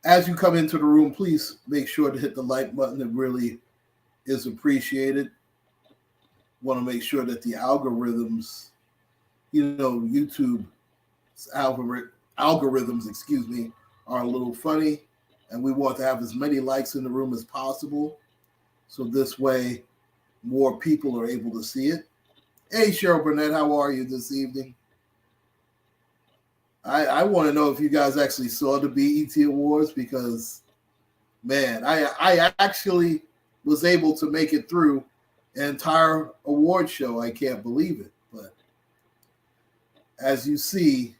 as you come into the room, please make sure to hit the like button. It really is appreciated. Want to make sure that the algorithms, YouTube's algorithms, are a little funny, and we want to have as many likes in the room as possible, so this way more people are able to see it. Hey, Cheryl Burnett, how are you this evening? I want to know if you guys actually saw the BET Awards, because, man, I actually was able to make it through an entire award show. I can't believe it. But as you see,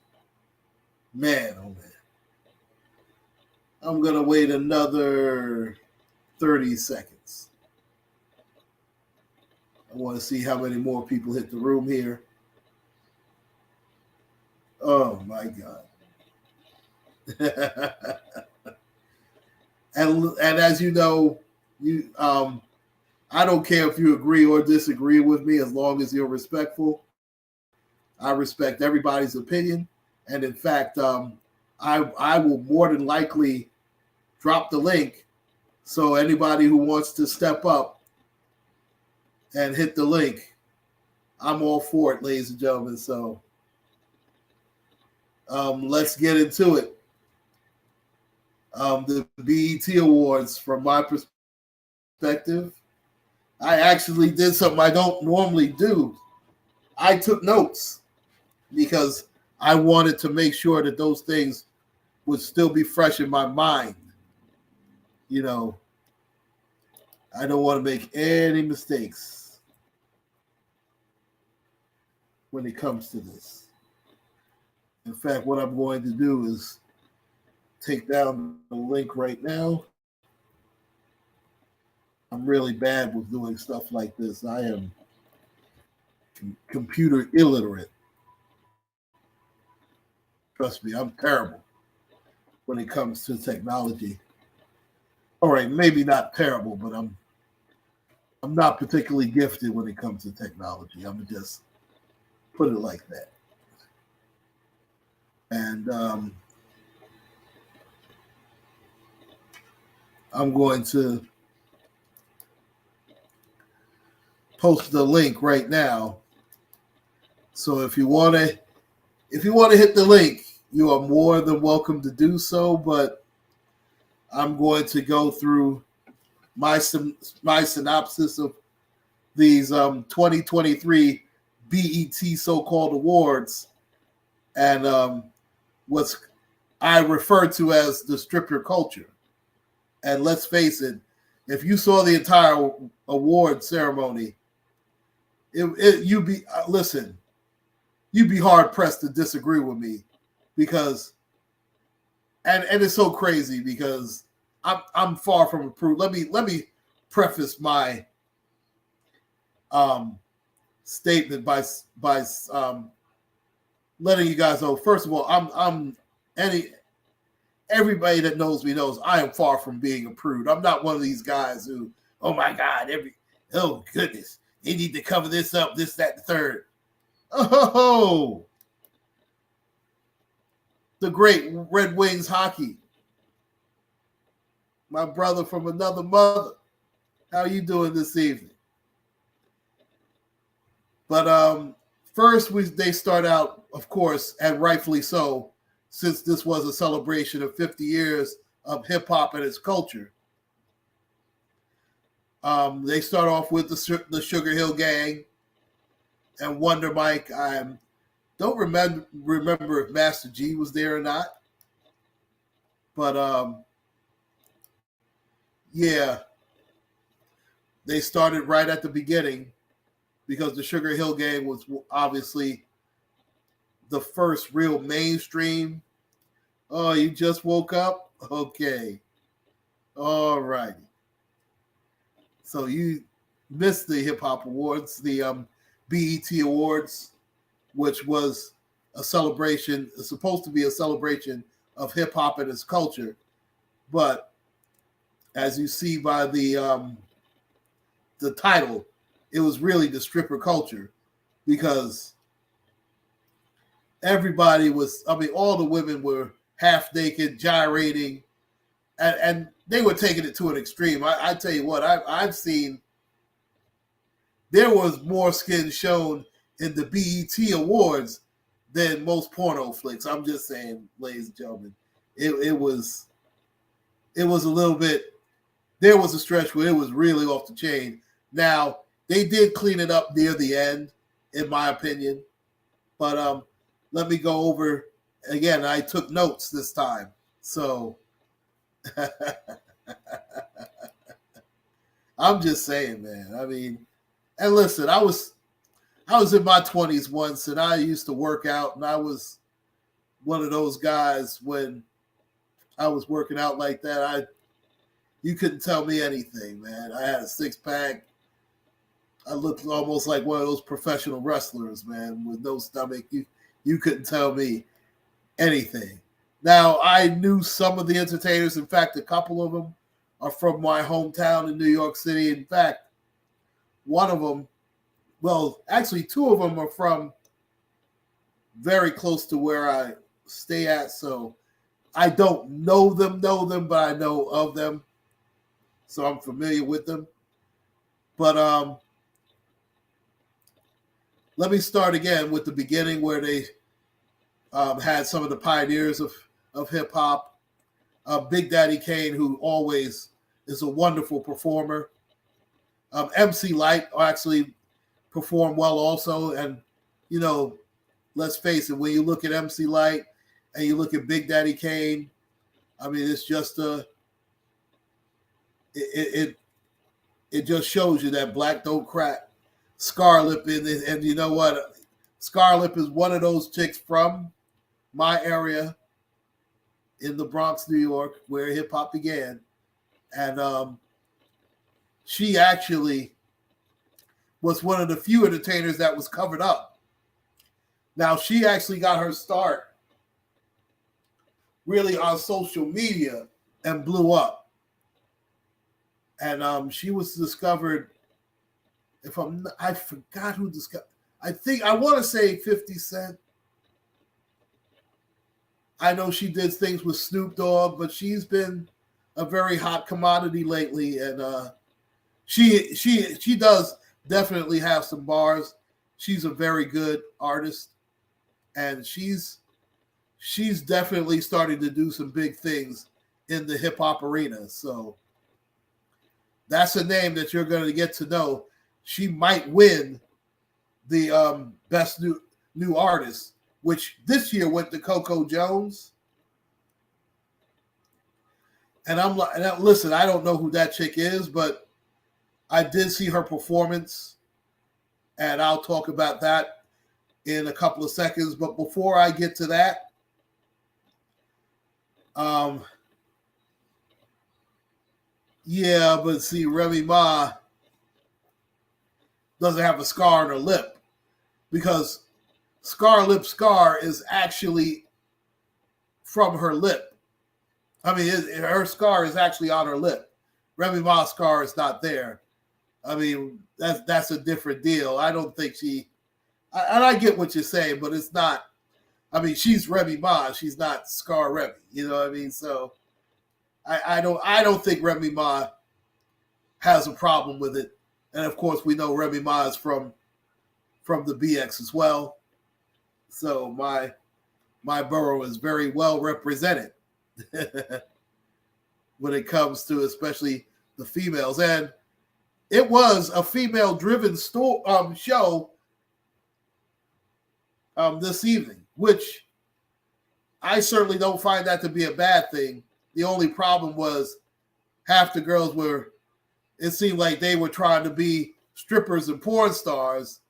man, oh, man. I'm going to wait another 30 seconds. I want to see how many more people hit the room here. Oh my God. and as you know, I don't care if you agree or disagree with me, as long as you're respectful. I respect everybody's opinion. And in fact, I will more than likely drop the link, so anybody who wants to step up and hit the link, I'm all for it, ladies and gentlemen. So let's get into it. The BET Awards, from my perspective, I actually did something I don't normally do. I took notes because I wanted to make sure that those things would still be fresh in my mind. I don't want to make any mistakes when it comes to this. In fact, what I'm going to do is take down the link right now. I'm really bad with doing stuff like this. I am computer illiterate. Trust me, I'm terrible when it comes to technology. All right, maybe not terrible, but I'm not particularly gifted when it comes to technology. I'm gonna just put it like that. And I'm going to post the link right now. So if you want to hit the link, you are more than welcome to do so. But I'm going to go through my synopsis of these 2023 BET so-called awards, and what's I refer to as the stripper culture. And let's face it, if you saw the entire award ceremony, you'd be hard pressed to disagree with me, because and it's so crazy because I'm far from a prude. Let me preface my statement by letting you guys know. First of all, everybody that knows me knows I am far from being a prude. I'm not one of these guys who, oh my God, oh goodness, they need to cover this up, this, that, the third. Oh, the great Red Wings hockey. My brother from another mother. How are you doing this evening? But first, they start out, of course, and rightfully so, since this was a celebration of 50 years of hip-hop and its culture. They start off with the Sugar Hill Gang and Wonder Mike. I don't remember if Master G was there or not. But, yeah, they started right at the beginning because the Sugar Hill Gang was obviously the first real mainstream. Oh, you just woke up? Okay. All righty. So you missed the Hip Hop Awards, the BET Awards, which was a celebration, supposed to be a celebration of hip hop and its culture. But as you see by the title, it was really the stripper culture, because everybody was, all the women were half naked, gyrating, and they were taking it to an extreme. I tell you what, I've seen there was more skin shown in the BET Awards than most porno flicks. I'm just saying, ladies and gentlemen, it was a little bit. There was a stretch where it was really off the chain. Now they did clean it up near the end, in my opinion. But let me go over again. I took notes this time, so I'm just saying, man. I mean, and listen, I was in my 20s once, and I used to work out, and I was one of those guys when I was working out like that. You couldn't tell me anything, man. I had a six-pack. I looked almost like one of those professional wrestlers, man, with no stomach. You couldn't tell me anything. Now, I knew some of the entertainers. In fact, a couple of them are from my hometown in New York City. In fact, one of them, well, actually, two of them are from very close to where I stay at. So I don't know them, but I know of them. So I'm familiar with them. But let me start again with the beginning where they had some of the pioneers of hip hop. Big Daddy Kane, who always is a wonderful performer. MC Light actually performed well also. And, you know, let's face it, when you look at MC Light and you look at Big Daddy Kane, I mean, it's just it just shows you that black don't crack. Scarlett, and you know what? Scarlett is one of those chicks from my area in the Bronx, New York, where hip hop began. And she actually was one of the few entertainers that was covered up. Now, she actually got her start really on social media and blew up. And she was discovered, I forgot who discovered, I want to say 50 Cent. I know she did things with Snoop Dogg, but she's been a very hot commodity lately. And she does definitely have some bars. She's a very good artist. And she's definitely starting to do some big things in the hip hop arena. So that's a name that you're going to get to know. She might win the best new artist, which this year went to Coco Jones. And I'm like, listen, I don't know who that chick is, but I did see her performance, and I'll talk about that in a couple of seconds. But before I get to that, yeah, but see, Remy Ma doesn't have a scar on her lip, because scar is actually from her lip. I mean, her scar is actually on her lip. Remy Ma's scar is not there. I mean, that's a different deal. I don't think and I get what you're saying, but it's not. I mean, she's Remy Ma. She's not Scar Remy. You know what I mean? So I don't think Remy Ma has a problem with it. And of course, we know Remy Ma is from the BX as well. So my borough is very well represented when it comes to especially the females. And it was a female-driven show this evening, which I certainly don't find that to be a bad thing. The only problem was half the girls it seemed like they were trying to be strippers and porn stars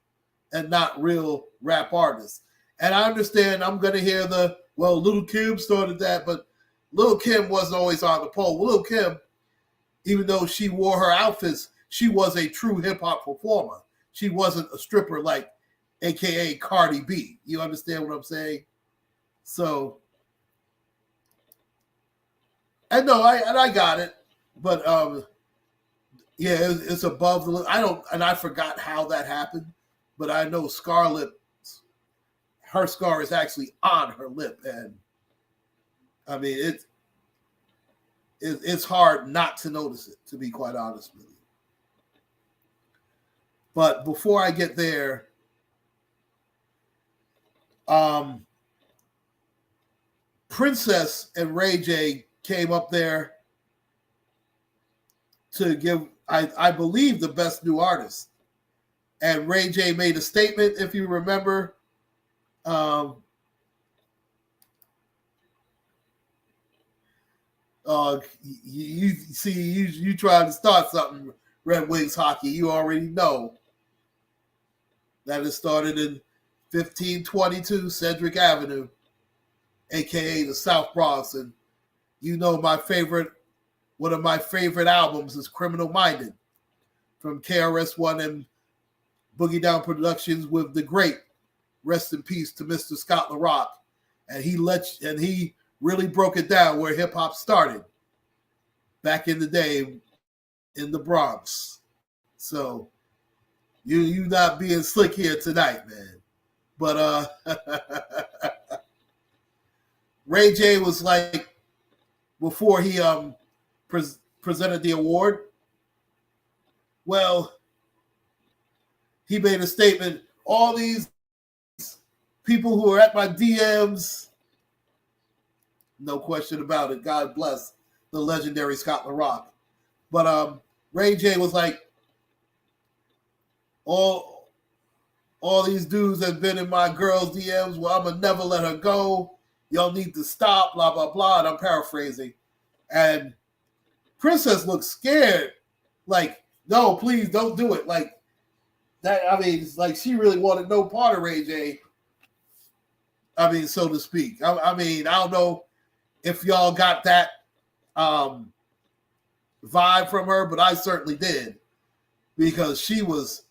and not real rap artists. And I understand I'm going to hear Lil' Kim started that, but Lil' Kim wasn't always on the pole. Lil' Kim, even though she wore her outfits, she was a true hip-hop performer. She wasn't a stripper like AKA Cardi B. You understand what I'm saying? So, and no, I got it. But yeah, it's above the lip. I forgot how that happened, but I know Scarlett, her scar is actually on her lip. And I mean, it's hard not to notice it, to be quite honest with you. But before I get there, Princess and Ray J came up there to give, I believe, the best new artist. And Ray J made a statement, if you remember. You see, you trying to start something, Red Wings hockey. You already know that it started in 1522 Cedric Avenue, aka the South Bronx. And you know one of my favorite albums is Criminal Minded from KRS-One and Boogie Down Productions with the great, rest in peace to Mr. Scott LaRock. And he really broke it down where hip hop started back in the day in the Bronx. So you not being slick here tonight, man. But Ray J was like, before he presented the award, well, he made a statement. All these people who are at my DMs, no question about it. God bless the legendary Scott LaRock. But Ray J was like, all these dudes have been in my girl's DMs. Well, I'm going to never let her go. Y'all need to stop, blah, blah, blah. And I'm paraphrasing. And Princess looked scared. Like, no, please don't do it. Like, that, I mean, it's like she really wanted no part of Ray J. I mean, so to speak. I mean, I don't know if y'all got that vibe from her, but I certainly did. Because she was,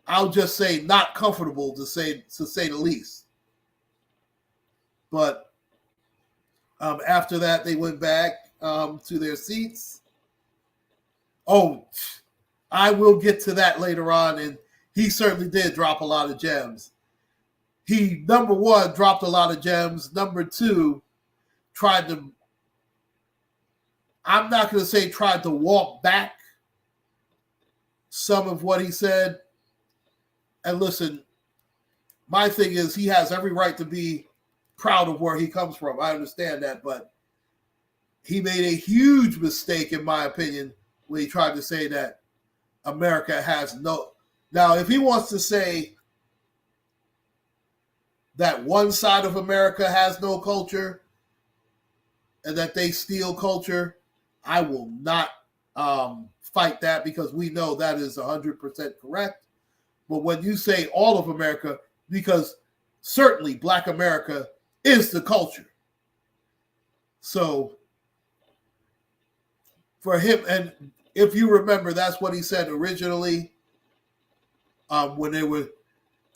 I'll just say, not comfortable to say the least. But after that, they went back to their seats. Oh, I will get to that later on, and he certainly did drop a lot of gems. He, number one, dropped a lot of gems. Number two, tried to, I'm not going to say tried to walk back some of what he said. And listen, my thing is he has every right to be proud of where he comes from. I understand that, but he made a huge mistake, in my opinion, when he tried to say that America has no. Now, if he wants to say that one side of America has no culture and that they steal culture, I will not fight that, because we know that is 100% correct. But when you say all of America, because certainly Black America is the culture. So for him, and if you remember, that's what he said originally when they were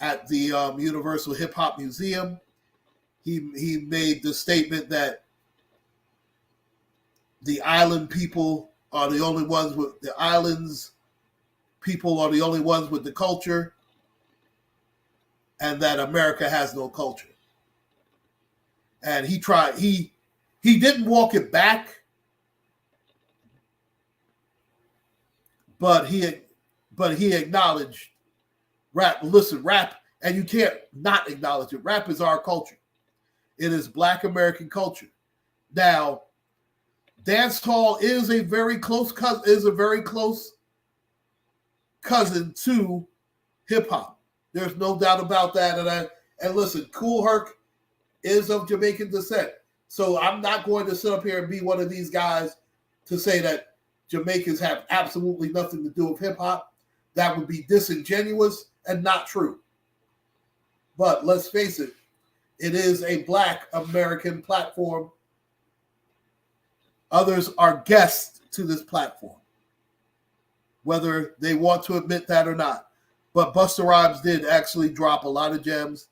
at the Universal Hip Hop Museum. He made the statement that the island people are the only ones with the islands. People are the only ones with the culture, and that America has no culture. And he tried. He didn't walk it back, but he acknowledged rap. Listen, rap, and you can't not acknowledge it. Rap is our culture. It is Black American culture. Now, dance hall is a very close cousin to hip hop. There's no doubt about that. And listen, Kool Herc is of Jamaican descent. So I'm not going to sit up here and be one of these guys to say that Jamaicans have absolutely nothing to do with hip hop. That would be disingenuous and not true. But let's face it, it is a Black American platform. Others are guests to this platform, whether they want to admit that or not. But Busta Rhymes did actually drop a lot of gems,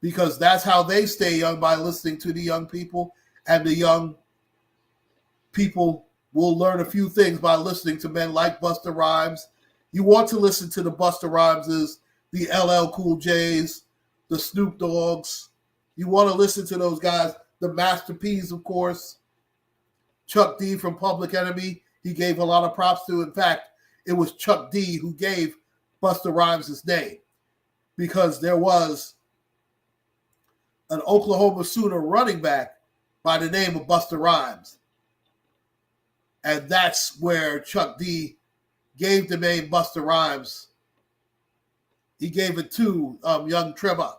because that's how they stay young, by listening to the young people. And the young people will learn a few things by listening to men like Busta Rhymes. You want to listen to the Busta Rhymeses, the LL Cool J's, the Snoop Dogs. You want to listen to those guys, the Master P's, of course, Chuck D from Public Enemy, he gave a lot of props to. In fact, it was Chuck D who gave Busta Rhymes his name, because there was an Oklahoma Sooner running back by the name of Busta Rhymes. And that's where Chuck D gave the name Busta Rhymes. He gave it to young Trevor.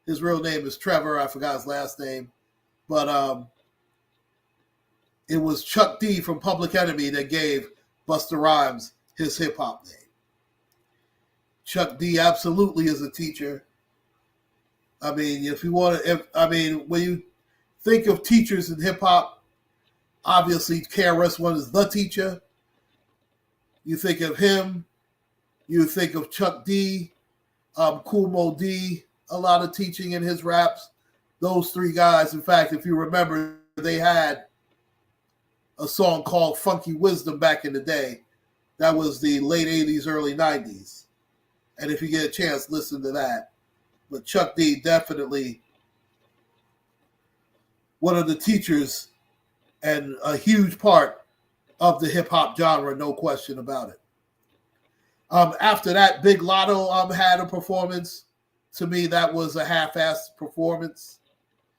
His real name is Trevor. I forgot his last name. But it was Chuck D from Public Enemy that gave Busta Rhymes his hip-hop name. Chuck D absolutely is a teacher. I mean, if you want to, when you think of teachers in hip-hop, obviously KRS-One is the teacher. You think of him. You think of Chuck D, Kool Moe D, a lot of teaching in his raps. Those three guys, in fact, if you remember, they had a song called Funky Wisdom back in the day. That was the late 80s, early 90s. And if you get a chance, listen to that. But Chuck D, definitely one of the teachers and a huge part of the hip-hop genre, no question about it. After that, Big Lotto had a performance. To me, that was a half-assed performance.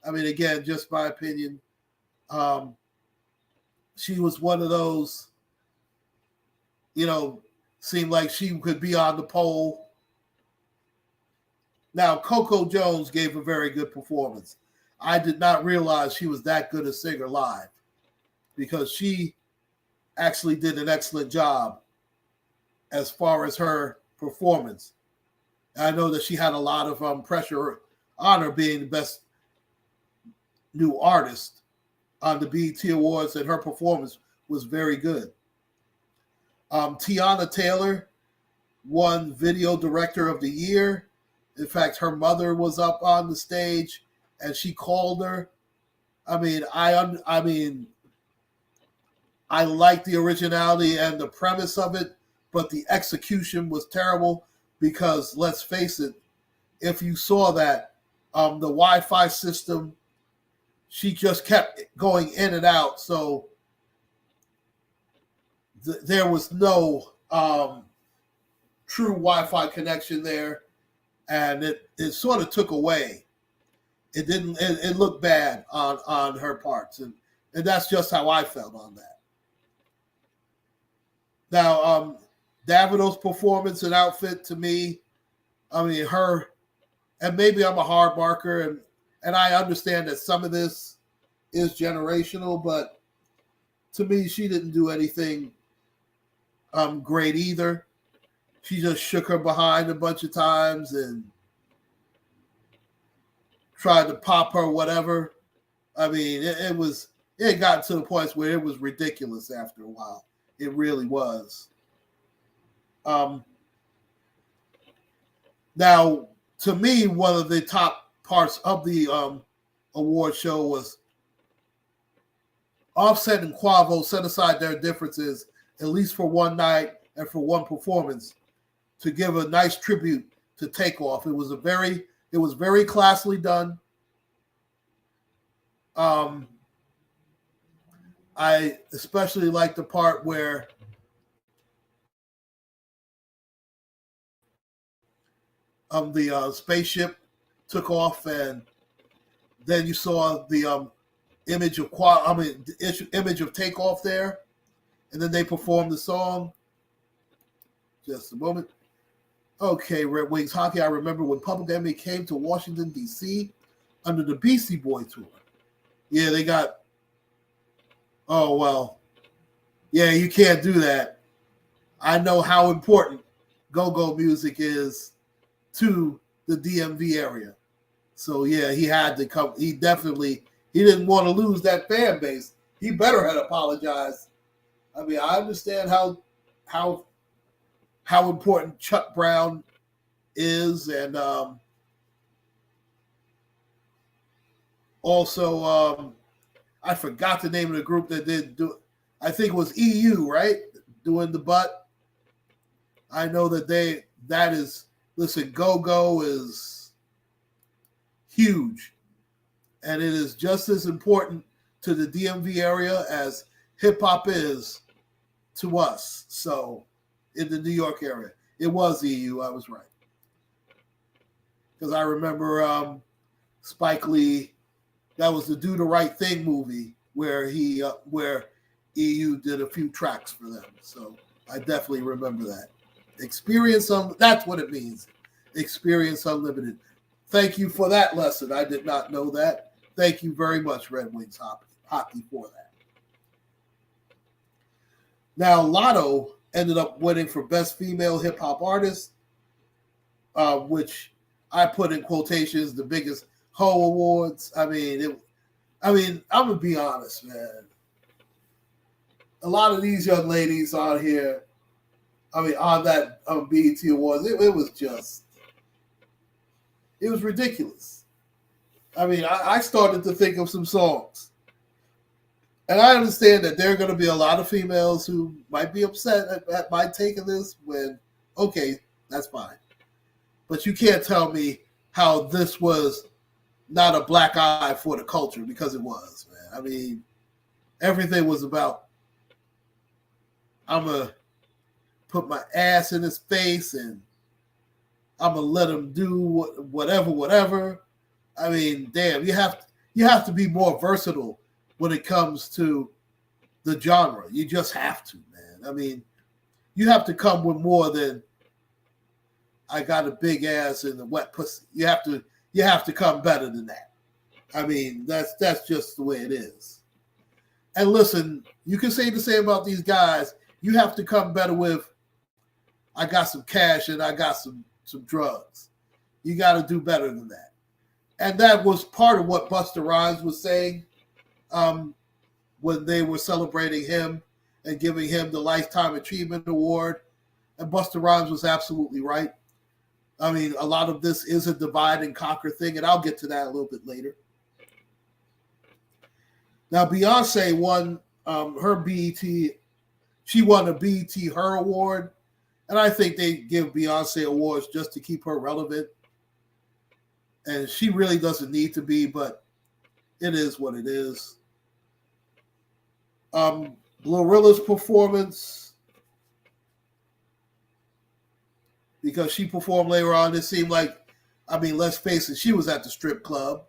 I mean, again, just my opinion. She was one of those, seemed like she could be on the pole. Now, Coco Jones gave a very good performance. I did not realize she was that good a singer live, because she actually did an excellent job as far as her performance. I know that she had a lot of pressure on her being the best new artist on the BET Awards, and her performance was very good. Tiana Taylor won Video Director of the Year. In fact, her mother was up on the stage, and she called her. I like the originality and the premise of it, but the execution was terrible, because let's face it, if you saw that, the Wi-Fi system, she just kept going in and out. So there was no true Wi-Fi connection there. And it sort of took away. It looked bad on her parts. And that's just how I felt on that. Now, Davido's performance and outfit, to me, her, and maybe I'm a hard marker, and I understand that some of this is generational, but to me, she didn't do anything great either. She just shook her behind a bunch of times and tried to pop her, whatever. I mean, it got to the point where it was ridiculous after a while. It really was. Now, to me, one of the top parts of the award show was Offset and Quavo set aside their differences, at least for one night and for one performance, to give a nice tribute to Takeoff. It was very classily done. I especially like the part where the spaceship took off, and then you saw the image of Takeoff there, and then they performed the song. Just a moment. Okay, Red Wings Hockey. I remember when Public Enemy came to Washington, D.C. under the Beastie Boy tour. Yeah, they got... Oh, well. Yeah, you can't do that. I know how important go-go music is to the DMV area. So, yeah, he had to come. He didn't want to lose that fan base. He better had apologized. I mean, I understand how important Chuck Brown is, and also I forgot the name of the group that did do. I think it was EU, right? Doing the butt. I know that listen, go-go is huge, and it is just as important to the DMV area as hip hop is to us. So in the New York area, it was EU. I was right, because I remember Spike Lee. That was the Do the Right Thing movie where where EU did a few tracks for them. So I definitely remember that. Experience that's what it means. Experience Unlimited. Thank you for that lesson. I did not know that. Thank you very much, Red Wings Hockey, for that. Now, Lotto ended up winning for Best Female Hip Hop Artist, which I put in quotations, the biggest Ho Awards. I mean, I'm gonna be honest, man. A lot of these young ladies on here, on that BET Awards, it was ridiculous. I started to think of some songs. And I understand that there are going to be a lot of females who might be upset at my take of this when, okay, that's fine. But you can't tell me how this was not a black eye for the culture, because it was, man. Everything was about, I'm going to put my ass in his face and I'm going to let him do whatever. Damn, you have to be more versatile when it comes to the genre. You just have to, man. You have to come with more than I got a big ass and a wet pussy. You have to come better than that. That's just the way it is. And listen, you can say the same about these guys. You have to come better with, I got some cash and I got some drugs. You got to do better than that. And that was part of what Busta Rhymes was saying when they were celebrating him and giving him the Lifetime Achievement Award. And Busta Rhymes was absolutely right. A lot of this is a divide and conquer thing, and I'll get to that a little bit later. Now, Beyonce won her BET. She won a BET Her Award, and I think they give Beyonce awards just to keep her relevant. And she really doesn't need to be, but it is what it is. Glorilla's performance, because she performed later on, it seemed like, let's face it, she was at the strip club.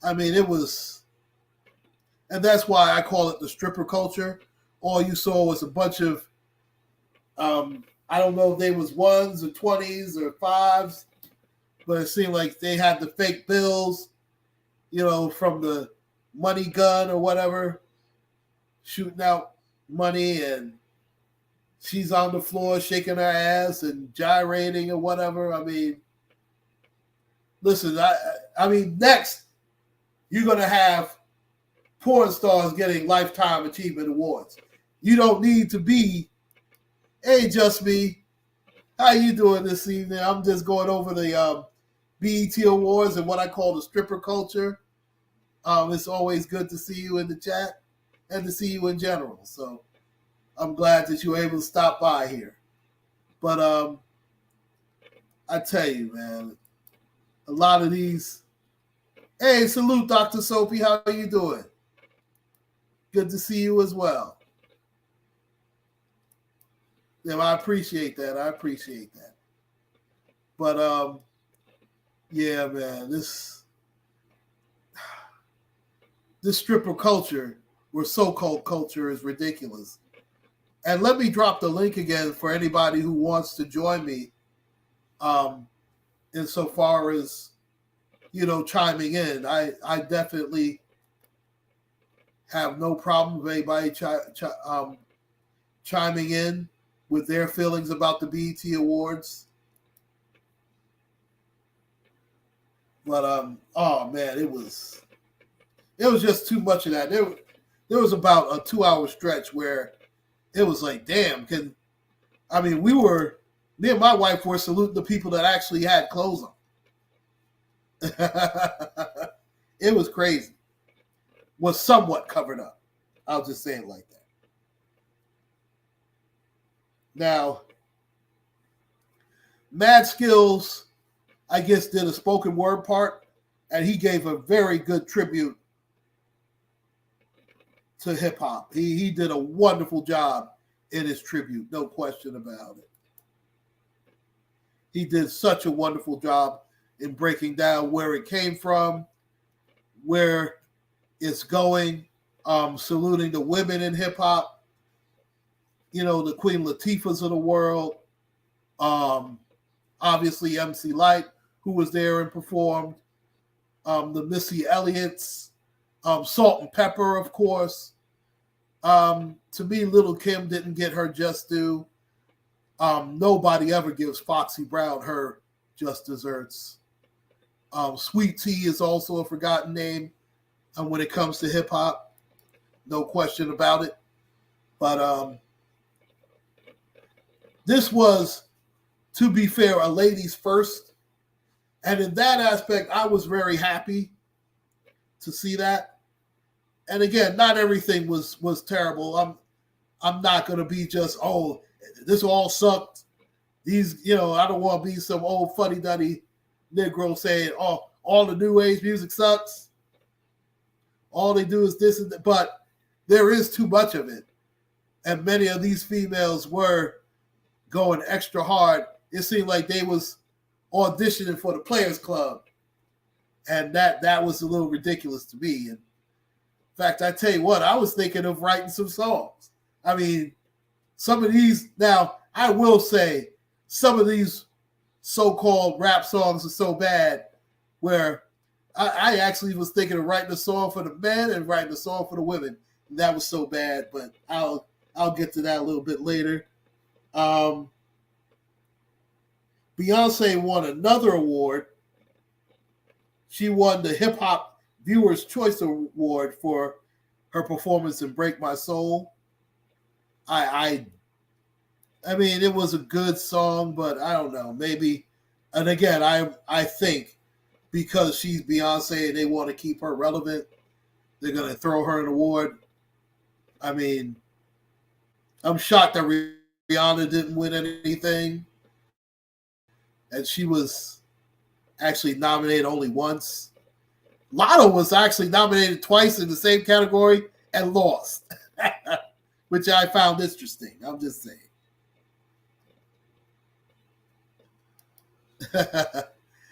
It was, and that's why I call it the stripper culture. All you saw was a bunch of, I don't know if they was 1s or 20s or 5s, but it seemed like they had the fake bills, from the money gun or whatever, shooting out money, and she's on the floor shaking her ass and gyrating or whatever. Listen, next you're going to have porn stars getting Lifetime Achievement Awards. You don't need to be, hey, Just Me, how you doing this evening? I'm just going over the BET Awards and what I call the stripper culture. It's always good to see you in the chat and to see you in general. So I'm glad that you were able to stop by here. But I tell you, man, a lot of these. Hey, salute, Dr. Soapy. How are you doing? Good to see you as well. Yeah, I appreciate that. But yeah, man, this stripper culture, or so-called culture, is ridiculous. And let me drop the link again for anybody who wants to join me insofar as, chiming in. I definitely have no problem with anybody chiming in with their feelings about the BET Awards. But, oh, man, it was just too much of that. There was about a 2-hour stretch where it was like, damn, me and my wife were saluting the people that actually had clothes on. It was crazy. Was somewhat covered up. I'll just say it like that. Now, Mad Skills, I guess, did a spoken word part, and he gave a very good tribute to hip hop. He did a wonderful job in his tribute, no question about it. He did such a wonderful job in breaking down where it came from, where it's going, saluting the women in hip hop, the Queen Latifahs of the world, obviously MC Lyte, who was there and performed, the Missy Elliott's, Salt and Pepper, of course. To me, Little Kim didn't get her just due. Nobody ever gives Foxy Brown her just desserts. Sweet Tea is also a forgotten name when it comes to hip hop, no question about it. But this was, to be fair, a ladies' first, and in that aspect, I was very happy to see that. And again, not everything was terrible. I'm not going to be just, this all sucked. These, I don't want to be some old fuddy-duddy Negro saying, all the new age music sucks. All they do is this and that. But there is too much of it. And many of these females were going extra hard. It seemed like they was auditioning for the Players Club. And that was a little ridiculous to me. And in fact, I tell you what, I was thinking of writing some songs. I mean, some of these, now, I will say, some of these so-called rap songs are so bad where I actually was thinking of writing a song for the men and writing a song for the women. And that was so bad, but I'll get to that a little bit later. Beyonce won another award. She won the Hip Hop Viewers' Choice Award for her performance in Break My Soul. I mean, it was a good song, but I don't know. Maybe, and again, I think because she's Beyonce and they want to keep her relevant, they're going to throw her an award. I mean, I'm shocked that Rihanna didn't win anything. And she was actually nominated only once. Lotto was actually nominated twice in the same category and lost, which I found interesting. I'm just saying.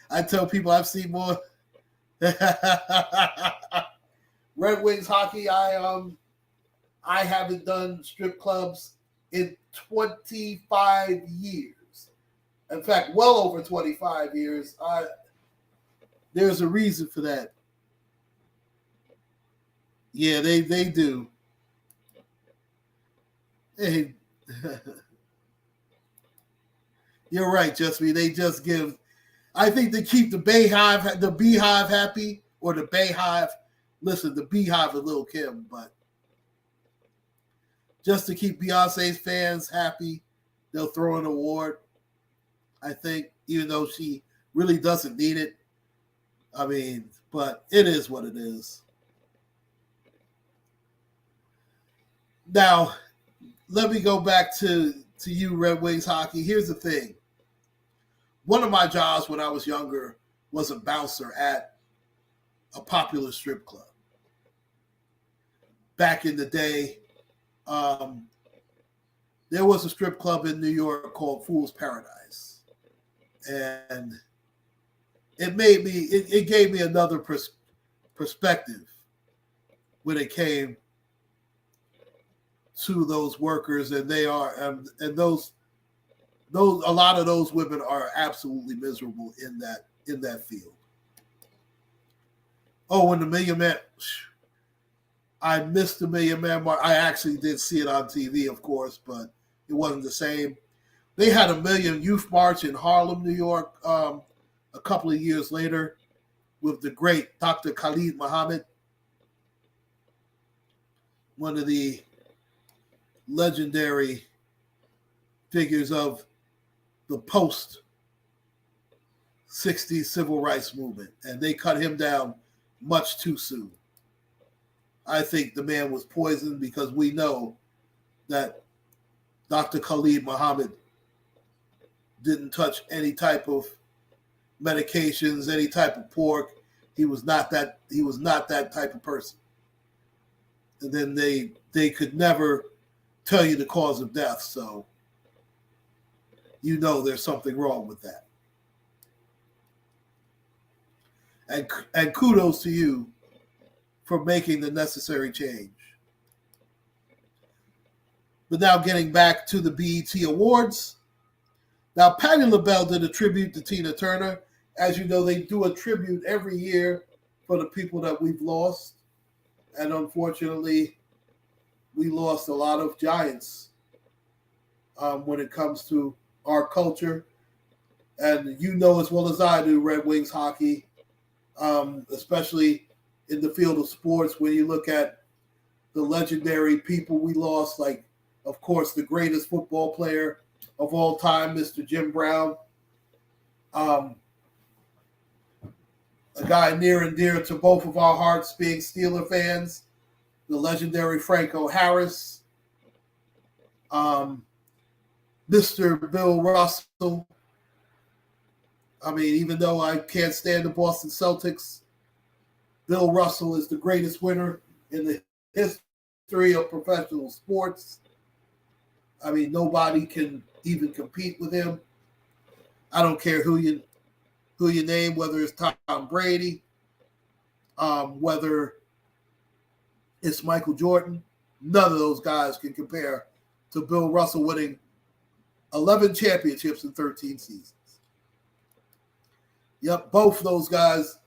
I tell people I've seen more Red Wings hockey. I haven't done strip clubs in 25 years. In fact, well over 25 years. There's a reason for that. Yeah, they do. Hey, you're right, Justine. They just give. I think they keep the beehive happy, or the Bayhive. Listen, the Beehive is Lil' Kim, but just to keep Beyonce's fans happy, they'll throw an award. I think, even though she really doesn't need it. I mean, but it is what it is. Now, let me go back to you, Red Wings hockey. Here's the thing. One of my jobs when I was younger was a bouncer at a popular strip club. Back in the day, there was a strip club in New York called Fool's Paradise. And it gave me another perspective when it came to those workers, and they are, and those a lot of those women are absolutely miserable in that field. Oh, and the Million Man, I missed the Million Man March. I actually did see it on TV, of course, but it wasn't the same. They had a Million Youth March in Harlem, New York, a couple of years later with the great Dr. Khalid Muhammad, one of the legendary figures of the post-60s civil rights movement, and they cut him down much too soon. I think the man was poisoned because we know that Dr. Khalid Muhammad didn't touch any type of medications, any type of pork. He was not that type of person. and then they could never tell you the cause of death. So you know there's something wrong with that. And kudos to you for making the necessary change. But now getting back to the BET Awards. Now, Patti LaBelle did a tribute to Tina Turner. As you know, they do a tribute every year for the people that we've lost. And unfortunately, we lost a lot of giants when it comes to our culture. And you know as well as I do, Red Wings hockey, especially in the field of sports, when you look at the legendary people we lost, like, of course, the greatest football player of all time, Mr. Jim Brown. A guy near and dear to both of our hearts, being Steeler fans, the legendary Franco Harris, Mr. Bill Russell. I mean, even though I can't stand the Boston Celtics, Bill Russell is the greatest winner in the history of professional sports. I mean, nobody can even compete with him. I don't care who you name, whether it's Tom Brady, whether it's Michael Jordan. None of those guys can compare to Bill Russell winning 11 championships in 13 seasons. Yep, both those guys,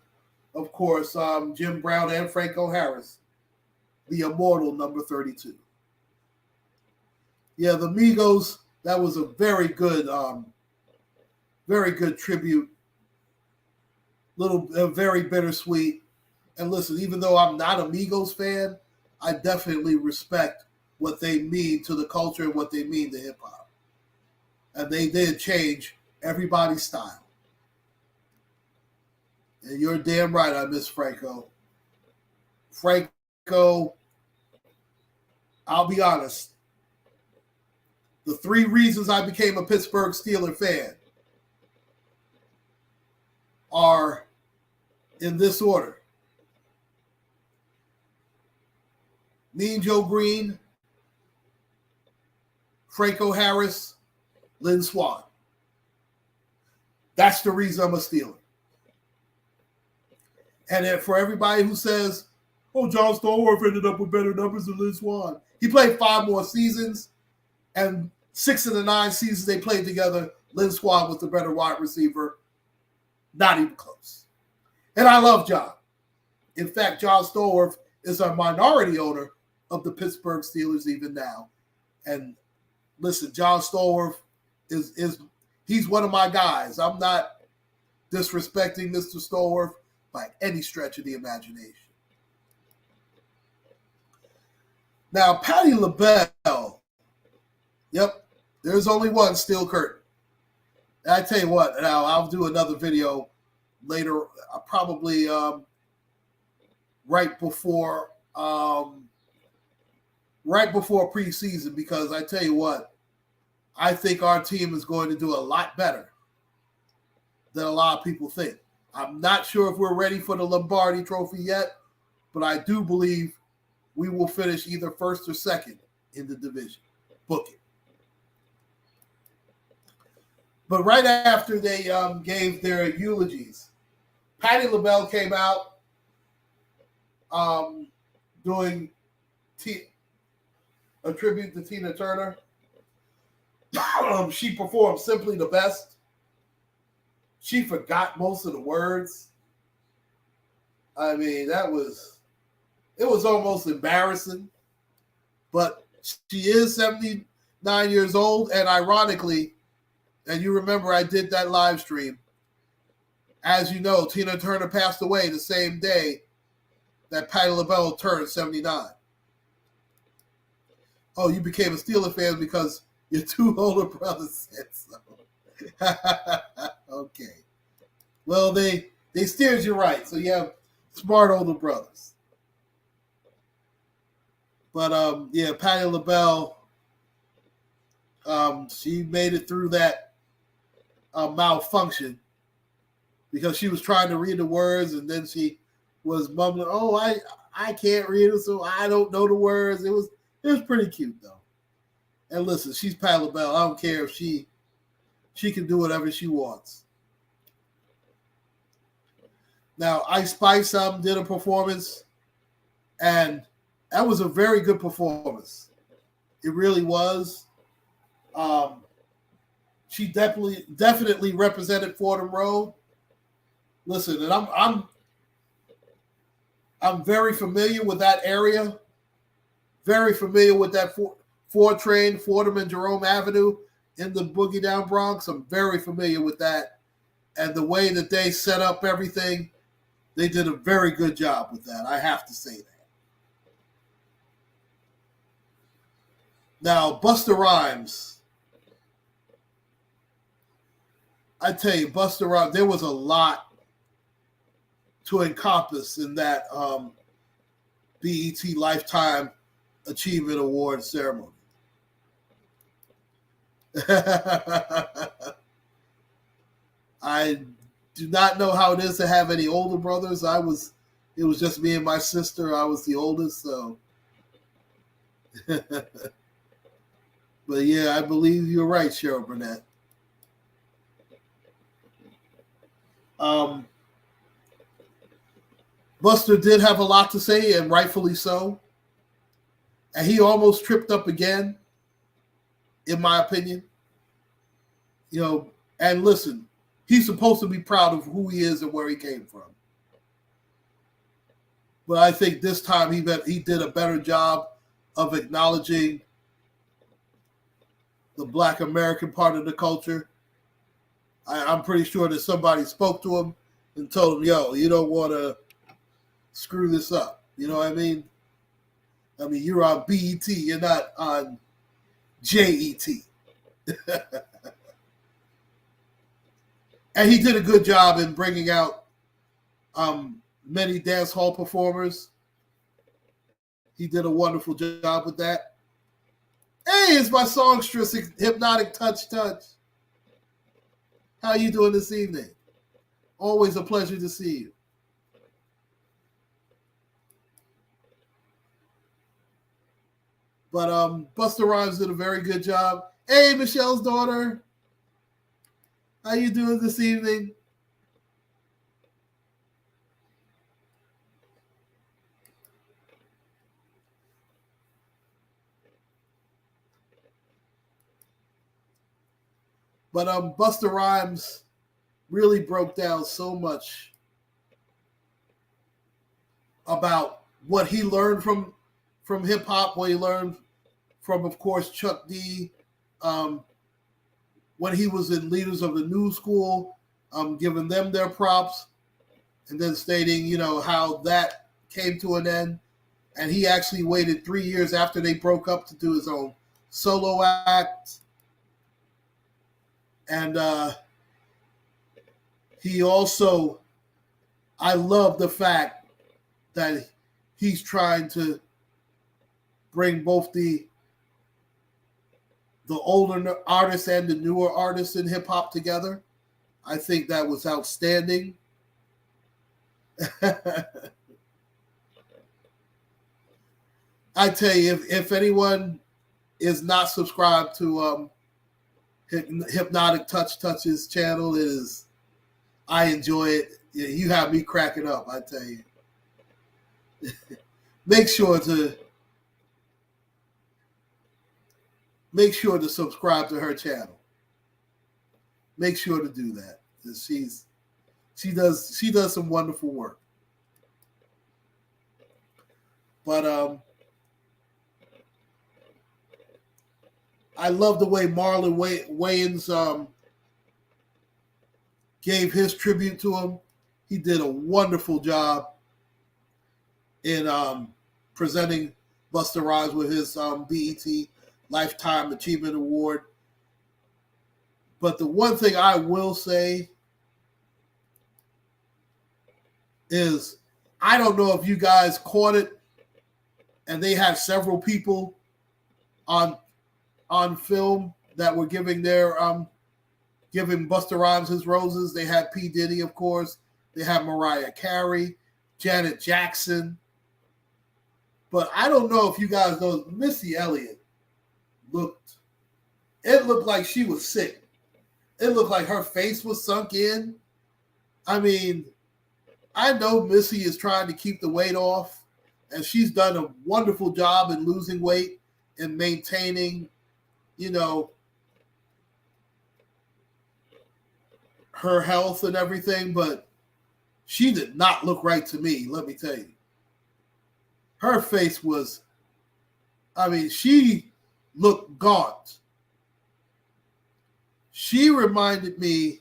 of course, Jim Brown and Franco Harris, the immortal number 32. Yeah, the Migos, that was a very good tribute. Very bittersweet. And listen, even though I'm not a Migos fan, I definitely respect what they mean to the culture and what they mean to hip hop. And they did change everybody's style. And you're damn right, I miss Franco. Franco, I'll be honest. The 3 reasons I became a Pittsburgh Steelers fan are in this order. Mean Joe Green, Franco Harris, Lynn Swann. That's the reason I'm a Steeler. And for everybody who says, oh, John Stallworth ended up with better numbers than Lynn Swann. He played 5 more seasons, and 6 of the 9 seasons they played together, Lynn Swann was the better wide receiver. Not even close. And I love John. In fact, John Stallworth is a minority owner of the Pittsburgh Steelers even now. And listen, John Stallworth he's one of my guys. I'm not disrespecting Mr. Stallworth by any stretch of the imagination. Now, Patti LaBelle, yep, there's only one steel curtain. And I tell you what, now I'll do another video later, probably right before preseason, because I tell you what, I think our team is going to do a lot better than a lot of people think. I'm not sure if we're ready for the Lombardi Trophy yet, but I do believe we will finish either first or second in the division. Book it. But right after they gave their eulogies, Patti LaBelle came out doing a tribute to Tina Turner. She performed Simply the Best. She forgot most of the words. I mean, it was almost embarrassing. But she is 79 years old, and ironically, and you remember I did that live stream. As you know, Tina Turner passed away the same day that Patti LaBelle turned 79. Oh, you became a Steelers fan because your 2 older brothers said so. Okay. Well, they steered you right, so you have smart older brothers. But yeah, Patti LaBelle, she made it through that malfunction because she was trying to read the words, and then she was mumbling, "Oh, I can't read it, so I don't know the words. It was pretty cute though. And listen, she's Pat LaBelle. I don't care if she can do whatever she wants. Now, Ice Spice did a performance, and that was a very good performance. It really was. She definitely represented Fordham Road. Listen, and I'm very familiar with that area. Very familiar with that four train, Fordham and Jerome Avenue in the Boogie Down Bronx. I'm very familiar with that. And the way that they set up everything, they did a very good job with that. I have to say that. Now, Busta Rhymes. I tell you, Busta Rhymes, there was a lot to encompass in that BET Lifetime Achievement Award ceremony. I do not know how it is to have any older brothers. It was just me and my sister. I was the oldest, so. But yeah, I believe you're right, Cheryl Burnett. Buster did have a lot to say, and rightfully so. And he almost tripped up again, in my opinion. You know, and listen, he's supposed to be proud of who he is and where he came from. But I think this time he did a better job of acknowledging the Black American part of the culture. I'm pretty sure that somebody spoke to him and told him, yo, you don't want to screw this up. You know what I mean? I mean, you're on BET. You're not on JET. And he did a good job in bringing out many dance hall performers. He did a wonderful job with that. Hey, it's my songstress, Hypnotic Touch. How you doing this evening? Always a pleasure to see you. But Busta Rhymes did a very good job. Hey, Michelle's daughter. How you doing this evening? But Busta Rhymes really broke down so much about what he learned from hip hop, what he learned from, of course, Chuck D, when he was in Leaders of the New School, giving them their props, and then stating, you know, how that came to an end. And he actually waited 3 years after they broke up to do his own solo act. And he also, I love the fact that he's trying to bring both the older artists and the newer artists in hip hop together. I think that was outstanding. I tell you, if anyone is not subscribed to Hypnotic Touch's channel, I enjoy it. You have me cracking up, I tell you. Make sure to subscribe to her channel. Make sure to do that. She does some wonderful work. But I love the way Marlon Wayans gave his tribute to him. He did a wonderful job in presenting Busta Rhymes with his BET Lifetime Achievement Award. But the one thing I will say is, I don't know if you guys caught it, and they had several people on film that were giving giving Busta Rhymes his roses. They had P. Diddy, of course. They had Mariah Carey, Janet Jackson. But I don't know if you guys know, Missy Elliott looked like she was sick. It looked like her face was sunk in. I mean, I know Missy is trying to keep the weight off, and she's done a wonderful job in losing weight and maintaining, her health and everything, but she did not look right to me, let me tell you. Her face was, she looked gaunt. She reminded me,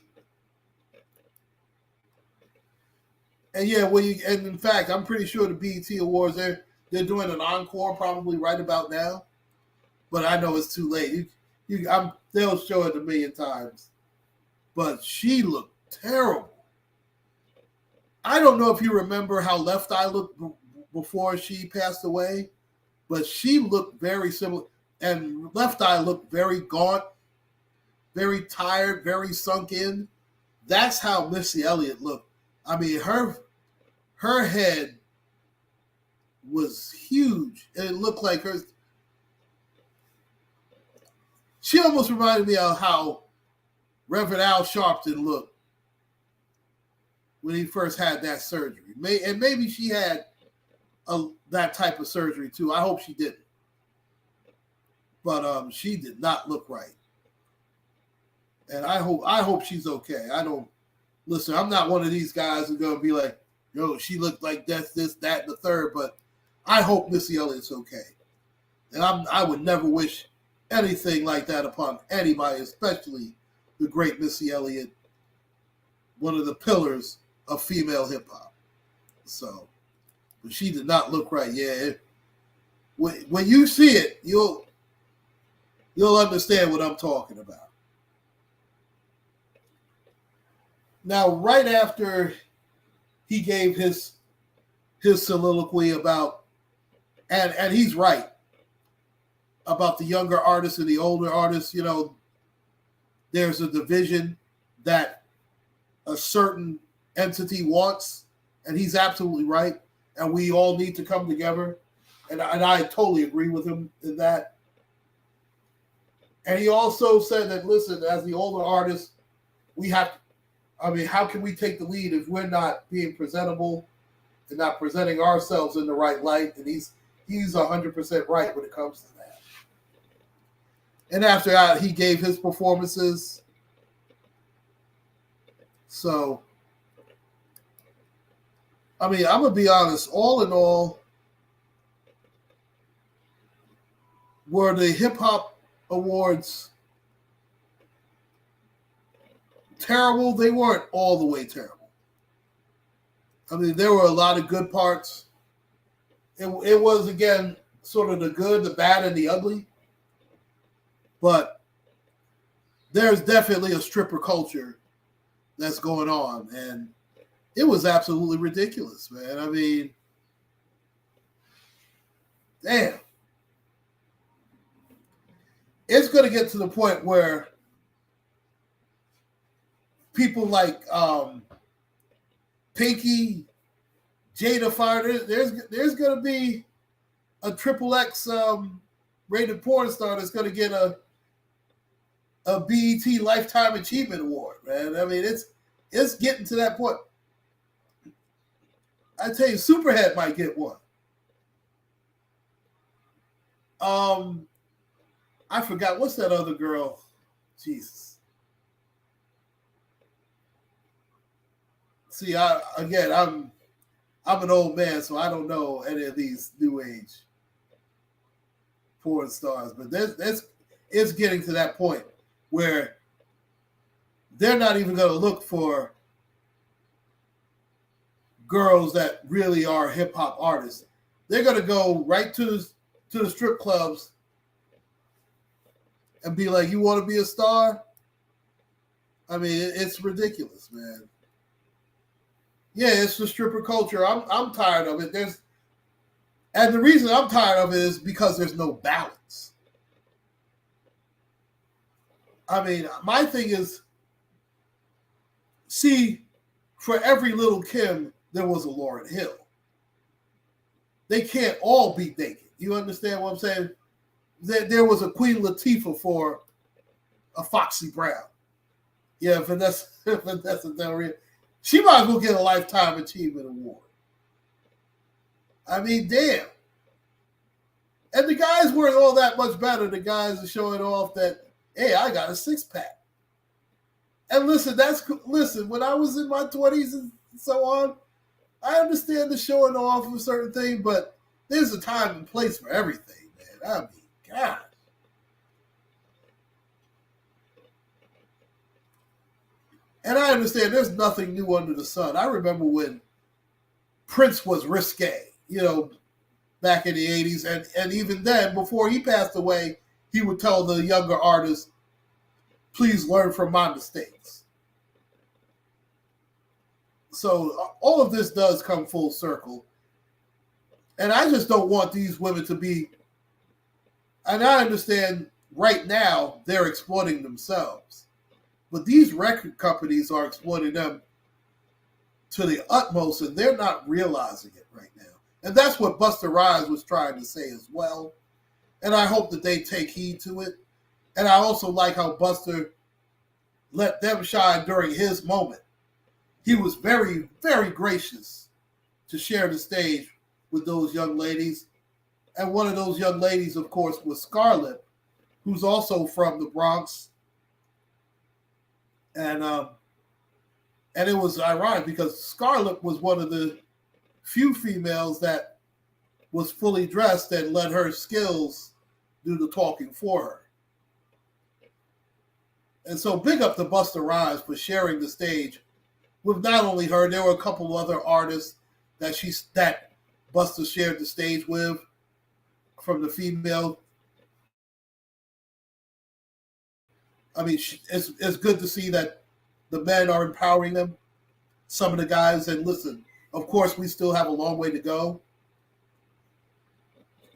and in fact, I'm pretty sure the BET Awards, they're doing an encore probably right about now, but I know it's too late. They'll show it a million times, but she looked terrible. I don't know if you remember how Left Eye looked before she passed away, but she looked very similar, and Left Eye looked very gaunt, very tired, very sunk in. That's how Missy Elliott looked. I mean, her head was huge, and it looked like her. She almost reminded me of how Reverend Al Sharpton looked when he first had that surgery. And maybe she had that type of surgery too. I hope she didn't. But she did not look right. And I hope she's okay. Listen, I'm not one of these guys who's going to be like, she looked like this, that, and the third, but I hope Missy Elliott's okay. And I would never wish anything like that upon anybody, especially the great Missy Elliott, one of the pillars of female hip hop. So, but she did not look right. Yeah, when you see it, you'll understand what I'm talking about. Now, right after he gave his soliloquy about, and he's right about the younger artists and the older artists, there's a division that a certain entity wants, and he's absolutely right, and we all need to come together, and I totally agree with him in that. And he also said that, listen, as the older artists, we have to, how can we take the lead if we're not being presentable and not presenting ourselves in the right light? And he's 100% right when it comes to that. And after that, he gave his performances. So, I'm going to be honest, all in all, were the hip hop awards terrible? They weren't all the way terrible. There were a lot of good parts. It was, again, sort of the good, the bad, and the ugly. But there's definitely a stripper culture that's going on. And it was absolutely ridiculous, man. Damn. It's going to get to the point where people like Pinky, Jada Fire, there's going to be a XXX rated porn star that's going to get a BET Lifetime Achievement Award, man. It's getting to that point. I tell you, Superhead might get one. I forgot, what's that other girl? Jesus. See, I'm an old man, so I don't know any of these new age porn stars. But it's getting to that point where they're not even going to look for girls that really are hip hop artists. They're going to go right to the strip clubs and be like, "You want to be a star?" It's ridiculous, man. Yeah, it's the stripper culture. I'm tired of it. And the reason I'm tired of it is because there's no balance. My thing is, see, for every Little Kim, there was a Lauryn Hill. they can't all be naked. You understand what I'm saying? There was a Queen Latifah for a Foxy Brown. Yeah, Vanessa Del Rio. She might as well get a Lifetime Achievement Award. I mean, damn. And the guys weren't all that much better. The guys are showing off that, hey, I got a 6-pack. And listen, when I was in my 20s and so on, I understand the showing off of a certain thing, but there's a time and place for everything, man. I mean, God. And I understand there's nothing new under the sun. I remember when Prince was risque, back in the 80s. And even then, before he passed away, he would tell the younger artists, please learn from my mistakes. So all of this does come full circle. And I just don't want these women to be, and I understand right now they're exploiting themselves. But these record companies are exploiting them to the utmost, and they're not realizing it right now. And that's what Busta Rhymes was trying to say as well. And I hope that they take heed to it. And I also like how Busta let them shine during his moment. He was very, very gracious to share the stage with those young ladies. And one of those young ladies, of course, was Scarlett, who's also from the Bronx. And it was ironic because Scarlett was one of the few females that was fully dressed and let her skills do the talking for her. And so big up to Busta Rhymes for sharing the stage with not only her, there were a couple other artists that Busta shared the stage with from the female. I mean, it's good to see that the men are empowering them, some of the guys. And listen, of course, we still have a long way to go.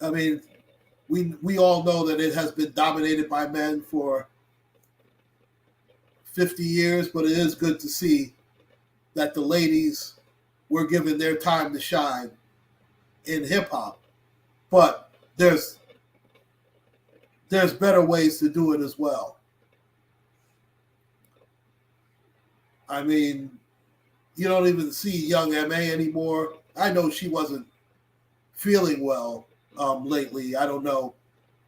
I mean, we all know that it has been dominated by men for 50 years, but it is good to see that the ladies were given their time to shine in hip-hop. But there's better ways to do it as well. I mean, you don't even see young M.A. anymore. I know she wasn't feeling well lately. I don't know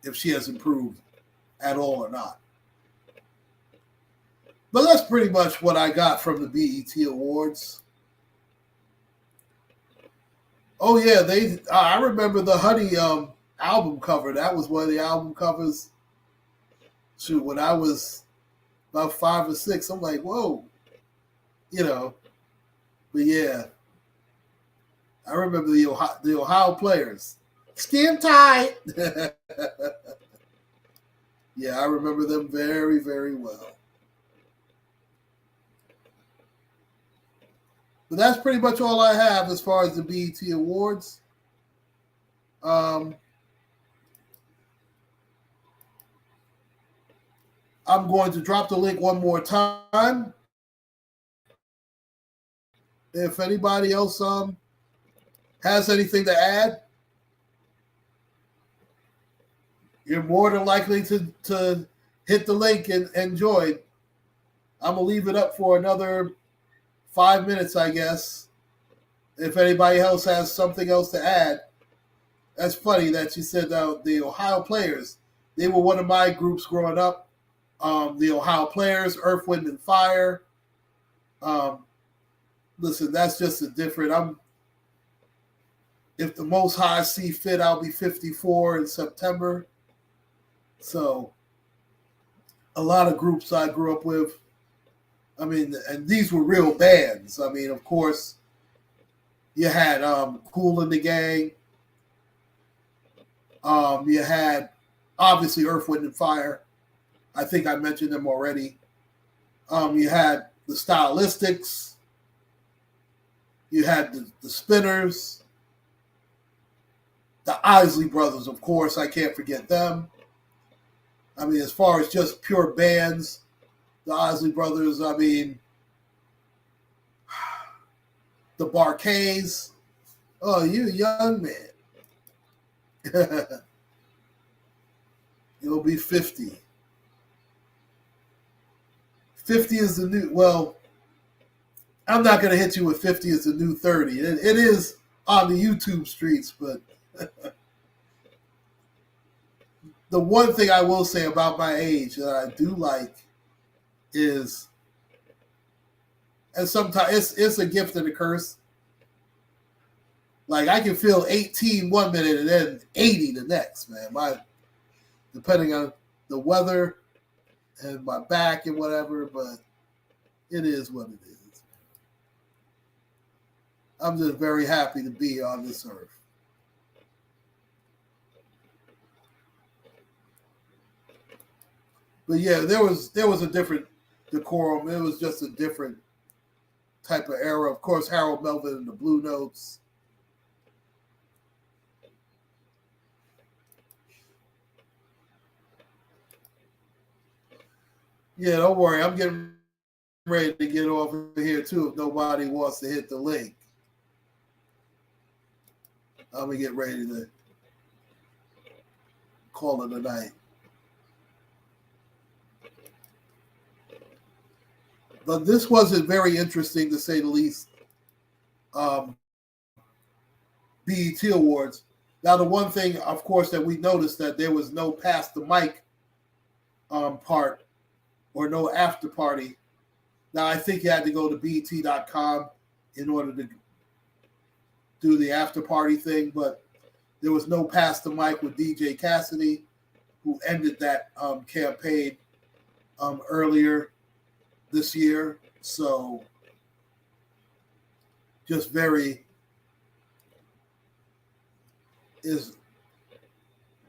if she has improved at all or not. But that's pretty much what I got from the BET Awards. Oh, yeah, I remember the Honey album cover. That was one of the album covers. Shoot, when I was about 5 or 6, I'm like, whoa. But yeah, I remember the Ohio Players. Skin tight. Yeah, I remember them very, very well. But that's pretty much all I have as far as the BET Awards. I'm going to drop the link one more time. If anybody else has anything to add, you're more than likely to hit the link and join. I'm going to leave it up for another 5 minutes, I guess. If anybody else has something else to add. That's funny that you said the Ohio Players. They were one of my groups growing up. The Ohio Players, Earth, Wind, and Fire. Listen, that's just a different. If the Most High see fit, I'll be 54 in September. So, a lot of groups I grew up with. I mean, and these were real bands. I mean, of course, you had Kool and the Gang. You had, obviously, Earth, Wind, and Fire. I think I mentioned them already. You had the Stylistics. You had the Spinners. The Isley Brothers, of course. I can't forget them. I mean, as far as just pure bands, the Isley Brothers, I mean, the Barkays. Oh, you young man. It'll be 50. 50 is the new, well, I'm not going to hit you with 50 is the new 30. It is on the YouTube streets, but the one thing I will say about my age that I do like is, and sometimes it's a gift and a curse. Like I can feel 18 one minute and then 80 the next, man. Depending on the weather and my back and whatever, but it is what it is. I'm just very happy to be on this earth. But yeah, there was a different decorum. It was just a different type of era. Of course, Harold Melvin and the Blue Notes. Yeah, don't worry. I'm getting ready to get off of here too if nobody wants to hit the link. I'm going to get ready to call it a night. But this wasn't very interesting, to say the least. BET Awards. Now, the one thing, of course, that we noticed that there was no pass the mic part or no after party. Now, I think you had to go to BET.com in order to do the after party thing, but there was no pass the mic with DJ Cassidy, who ended that campaign earlier this year. So just is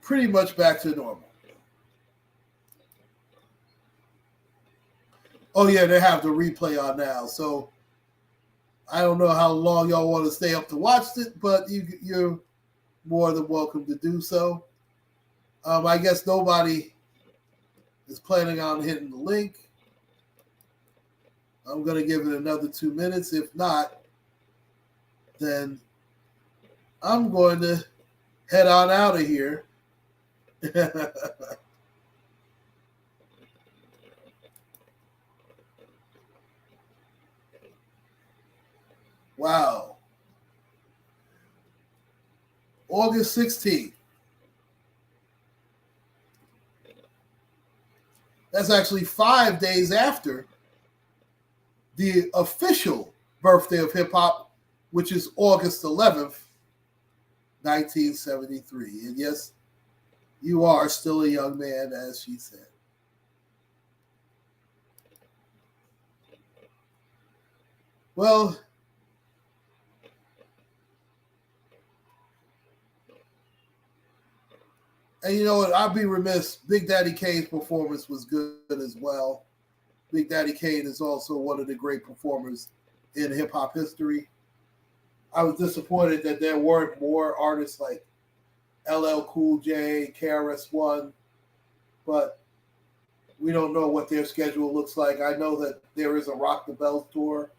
pretty much back to normal. Oh yeah, they have the replay on now. So I don't know how long y'all want to stay up to watch it, but you're more than welcome to do so. I guess nobody is planning on hitting the link. I'm going to give it another 2 minutes. If not, then I'm going to head on out of here. Wow. August 16th. That's actually 5 days after the official birthday of hip hop, which is August 11th, 1973. And yes, you are still a young man, as she said. Well, and you know what? I'll be remiss. Big Daddy Kane's performance was good as well. Big Daddy Kane is also one of the great performers in hip-hop history. I was disappointed that there weren't more artists like LL Cool J, KRS-One, but we don't know what their schedule looks like. I know that there is a Rock the Bells tour,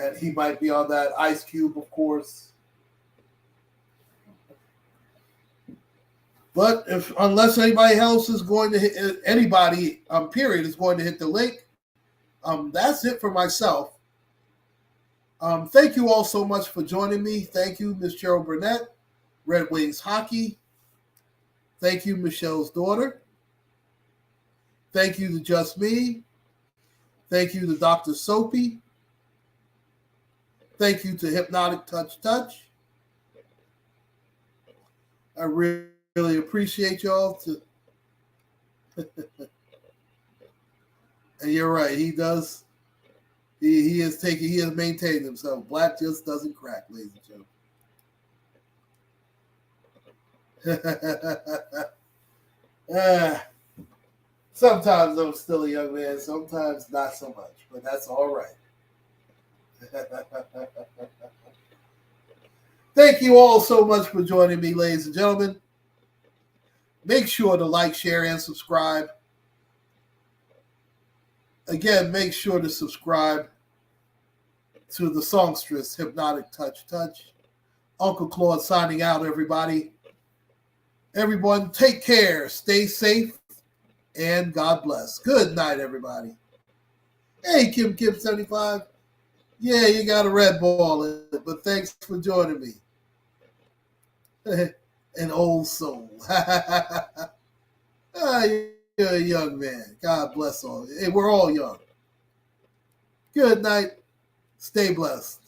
and he might be on that. Ice Cube, of course. But unless anybody else is going to hit, anybody, period, is going to hit the link, that's it for myself. Thank you all so much for joining me. Thank you, Ms. Cheryl Burnett, Red Wings Hockey. Thank you, Michelle's daughter. Thank you to Just Me. Thank you to Dr. Soapy. Thank you to Hypnotic Touch. I really appreciate y'all. And you're right, he does. He has maintained himself. Black just doesn't crack, ladies and gentlemen. Sometimes I'm still a young man, sometimes not so much, but that's all right. Thank you all so much for joining me, ladies and gentlemen. Make sure to like, share, and subscribe. Again, make sure to subscribe to the songstress, Hypnotic Touch. UncleClaude signing out, everybody. Everyone, take care, stay safe, and God bless. Good night, everybody. Hey, Kim75. Yeah, you got a red ball in it, but thanks for joining me. An old soul. You're a young man. God bless all. Hey, we're all young. Good night. Stay blessed.